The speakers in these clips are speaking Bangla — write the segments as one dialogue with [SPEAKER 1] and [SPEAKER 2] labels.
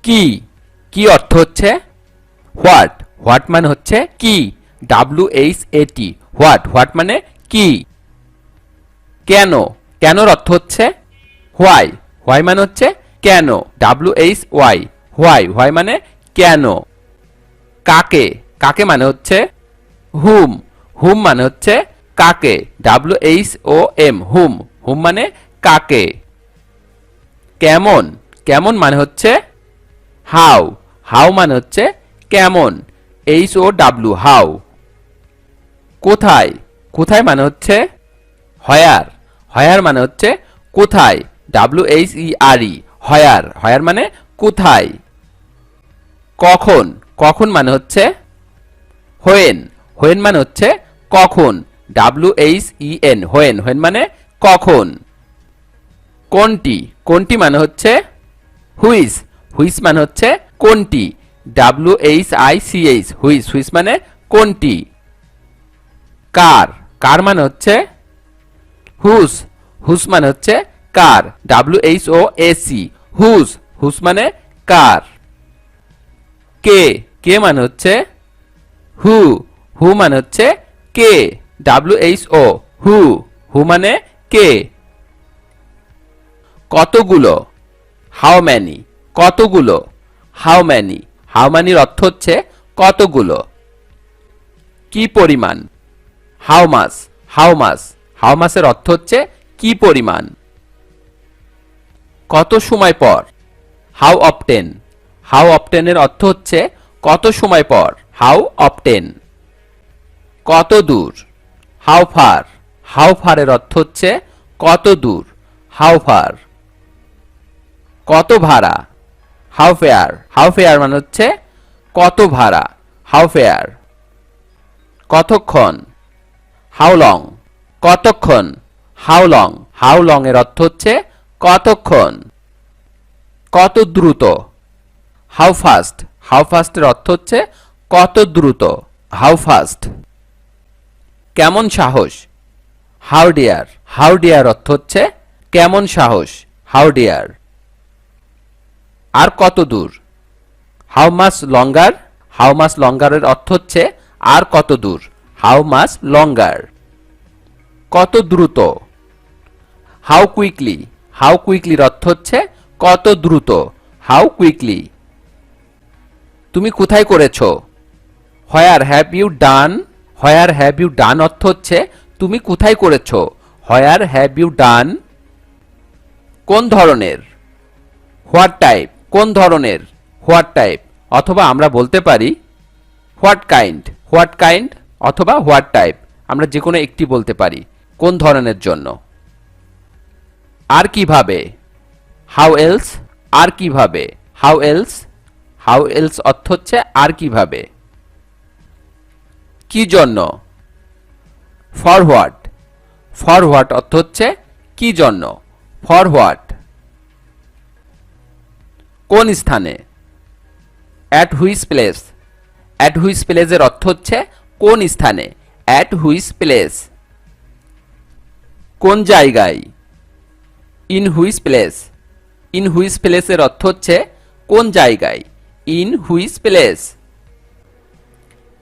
[SPEAKER 1] কি কি অর্থ হচ্ছে হোয়াট হোয়াট মানে হচ্ছে কি WHAT হোয়াট হোয়াট মানে কি কেন কেনর অর্থ হচ্ছে হোয়াই হোয়াই মানে হচ্ছে কেন WHY হোয়াই হোয়াই মানে কেন কাকে কাকে মানে হচ্ছে হুম হুম মানে হচ্ছে কাকে WHOM হুম হুম মানে কাকে কেমন কেমন মানে হচ্ছে হাউ হাউ মানে হচ্ছে কেমন HOW হাউ কোথায় কোথায় মানে হচ্ছে হয়ার হয়ার মানে হচ্ছে কোথায় WHERE হয়ার হয়ার মানে কোথায় কখন কখন মানে হচ্ছে হোয়েন হোয়েন মানে হচ্ছে কখন WHEN হোয়েন হোয়েন মানে কখন কোনটি কোনটি মানে হচ্ছে হুইস হুইস মানে হচ্ছে কোনটি WHICH হুইস হুইস মানে কোনটি কার কার মানে হচ্ছে হুস হুস মানে হচ্ছে কার WHOAC হুস হুস মানে কার কে কে মানে হচ্ছে হু হু মানে হচ্ছে কে WHO হু হু মানে কে কতগুলো হাউ ম্যানি কতগুলো হাউ ম্যানি হাউ ম্যানির অর্থ হচ্ছে কতগুলো কি পরিমাণ how much how much how মাসের অর্থ হচ্ছে কি পরিমাণ কত সময় পর হাউ অফটেন হাউ অফটেনের অর্থ হচ্ছে কত সময় পর হাউ অফটেন কত দূর হাউ ফার হাউ ফারের অর্থ হচ্ছে কত দূর হাউ ফার কত ভাড়া হাউ ফেয়ার মানে হচ্ছে কত ভাড়া হাউ ফেয়ার কতক্ষণ হাউ লং কতক্ষণ হাউ লং এর অর্থ হচ্ছে কতক্ষণ কত দ্রুত হাউ ফাস্ট এর অর্থ হচ্ছে কত দ্রুত হাউ ফাস্ট কেমন সাহস হাউ ডিয়ার অর্থ হচ্ছে কেমন সাহস হাউ ডিয়ার আর কত দূর হাউ মাস লঙ্গারের অর্থ হচ্ছে আর কত দূর হাউ মাস লঙ্গার কত দ্রুত হাউ কুইকলির অর্থ হচ্ছে কত দ্রুত হাউ কুইকলি তুমি কোথায় করেছো হোয়ার হ্যাভ ইউ ডান অর্থ হচ্ছে তুমি কোথায় করেছো হোয়ার হ্যাভ ইউ ডান কোন ধরনের হোয়াট টাইপ কোন ধরনের হোয়াট টাইপ অথবা আমরা বলতে পারি হোয়াট কাইন্ড অথবা হোয়াট টাইপ আমরা যে কোনো একটি বলতে পারি কোন ধরনের জন্য আর কিভাবে হাউ এলস আর কিভাবে হাউ এলস অর্থ হচ্ছে আর কিভাবে কি জন্য ফরওয়ার্ড অর্থ হচ্ছে কি জন্য ফরওয়ার্ড কোন স্থানে অ্যাট হুইচ প্লেসের অর্থ হচ্ছে কোন স্থানে অ্যাট হুইচ প্লেস কোন জায়গায় ইন হুইচ প্লেসের অর্থ হচ্ছে কোন জায়গায় ইন হুইচ প্লেস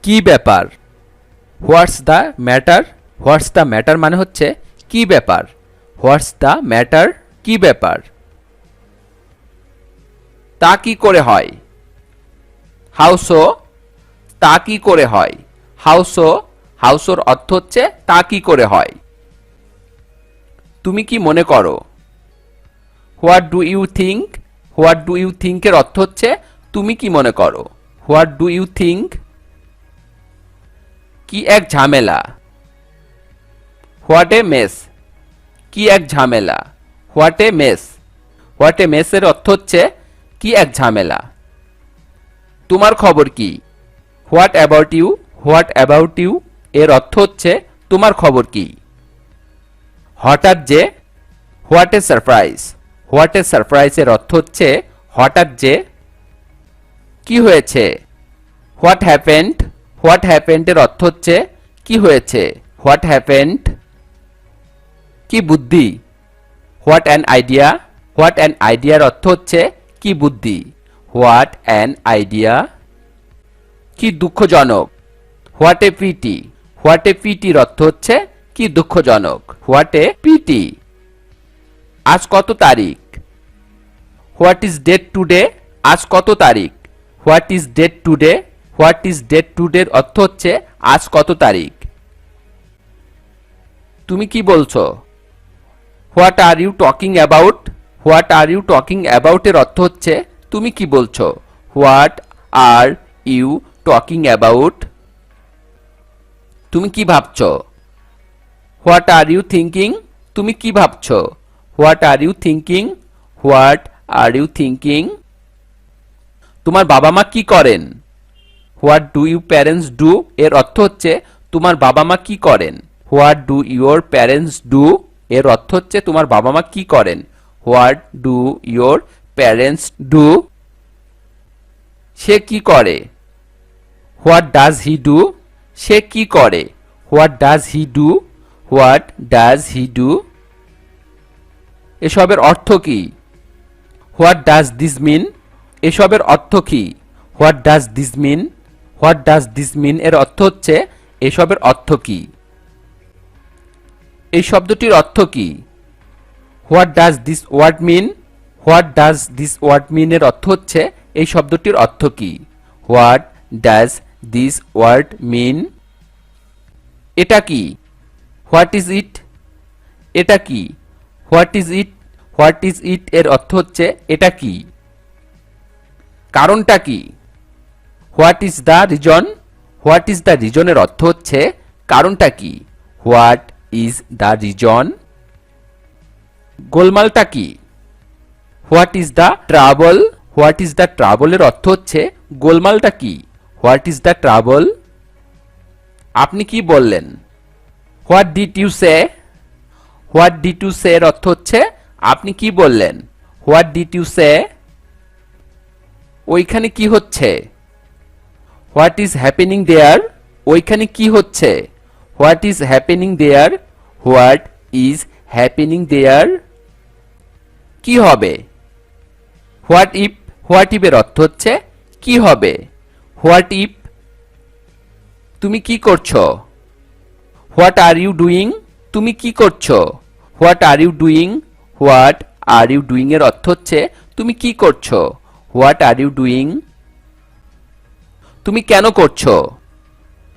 [SPEAKER 1] কি ব্যাপার হোয়াটস দ্য ম্যাটার মানে হচ্ছে কি ব্যাপার হোয়াটস দ্য ম্যাটার কি ব্যাপার তা কি করে হয় হাউসো তা কি করে হয় হাউসোর অর্থ হচ্ছে তা কি করে হয় তুমি কি মনে করো হোয়াট ডু ইউ থিঙ্ক এর অর্থ হচ্ছে তুমি কি মনে করো হোয়াট ডু ইউ থিঙ্ক কি এক ঝামেলা হোয়াট এ মেস কি এক ঝামেলা হোয়াট এ মেস এর অর্থ হচ্ছে কি এক ঝামেলা তোমার খবর কি হোয়াট অ্যাবাউট ইউ এর অর্থ হচ্ছে তোমার খবর কি হঠাৎ যে হোয়াট এ সারপ্রাইজ এর অর্থ হচ্ছে হঠাৎ যে কি হয়েছে হোয়াট হ্যাপেন্ড এর অর্থ হচ্ছে কি হয়েছে হোয়াট হ্যাপেন্ড কি বুদ্ধি হোয়াট অ্যান আইডিয়ার অর্থ হচ্ছে কি বুদ্ধি হোয়াট অ্যান আইডিয়া। কি দুঃখজনক, what a pity. What a পিটির অর্থ হচ্ছে কি দুঃখজনক, হোয়াট এ পিটি। আজ কত তারিখ, হোয়াট ইজ ডেট টুডে। আজ কত তারিখ, what is date today. What is date টুডের অর্থ হচ্ছে আজ কত তারিখ। তুমি কি বলছো, what are you talking about. What are you talking about এর অর্থ হচ্ছে তুমি কি বলছো, what are you talking about. তুমি কি ভাবছো, হোয়াট আর ইউ থিঙ্কিং। তুমি কি ভাবছো, what are you thinking. What are you thinking. তোমার বাবা মা কি করেন, what do you parents do এর অর্থ হচ্ছে তোমার বাবা মা কি করেন। What do your parents do এর অর্থ হচ্ছে তোমার বাবা মা কি করেন, what do your parents do. সে কি করে, হোয়াট ডাজ হি ডু। সে কি করে, what does he do. What does he do. এসবের অর্থ কি, হোয়াট ডাজ দিস মিন। এসবের অর্থ কি, what does this mean. What does this mean এর অর্থ হচ্ছে এসবের অর্থ কি। এই শব্দটির অর্থ কি, what does this word mean. What does this word mean এর অর্থ হচ্ছে এই শব্দটির অর্থ কি, what does this word mean. এটা কি, হোয়াট ইজ ইট। এটা কি, what is it. What is it এর অর্থ হচ্ছে এটা কি। কারণটা কি, what is the reason. What is the রিজনের অর্থ হচ্ছে কারণটা কি, হোয়াট ইজ দ্য রিজন। গোলমালটা কি, what is the trouble. What is the ট্রাবলের অর্থ হচ্ছে গোলমালটা কি, হোয়াট ইজ দ্য ট্রাবল। আপনি কি বললেন, what did you say. What did you say এর অর্থ হচ্ছে আপনি কি বললেন, হোয়াট ডিড ইউ সে। ওইখানে কি হচ্ছে, হোয়াট ইজ হ্যাপেনিং দেয়ার। ওইখানে কি হচ্ছে, what is happening there. What is happening there. কি হবে, হোয়াট ইফ। হোয়াট ইফ এর অর্থ হচ্ছে কি হবে, হোয়াট ইফ। তুমি কি করছো, হোয়াট আর ইউ ডুইং। তুমি কি করছো, what are you doing. What are you doing এর অর্থ হচ্ছে তুমি কি করছো, হোয়াট আর ইউ ডুইং। তুমি কেন করছো,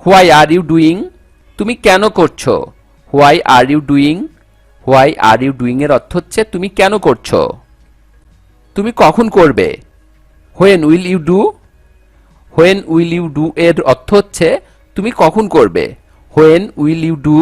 [SPEAKER 1] হোয়াই আর ইউ ডুইং। তুমি কেন করছো, why are you doing. Why are you doing এর অর্থ হচ্ছে তুমি কেন করছো। তুমি কখন করবে, when will you do. When will you do এর অর্থ হচ্ছে তুমি কখন করবে, হোয়েন উইল ইউ ডু।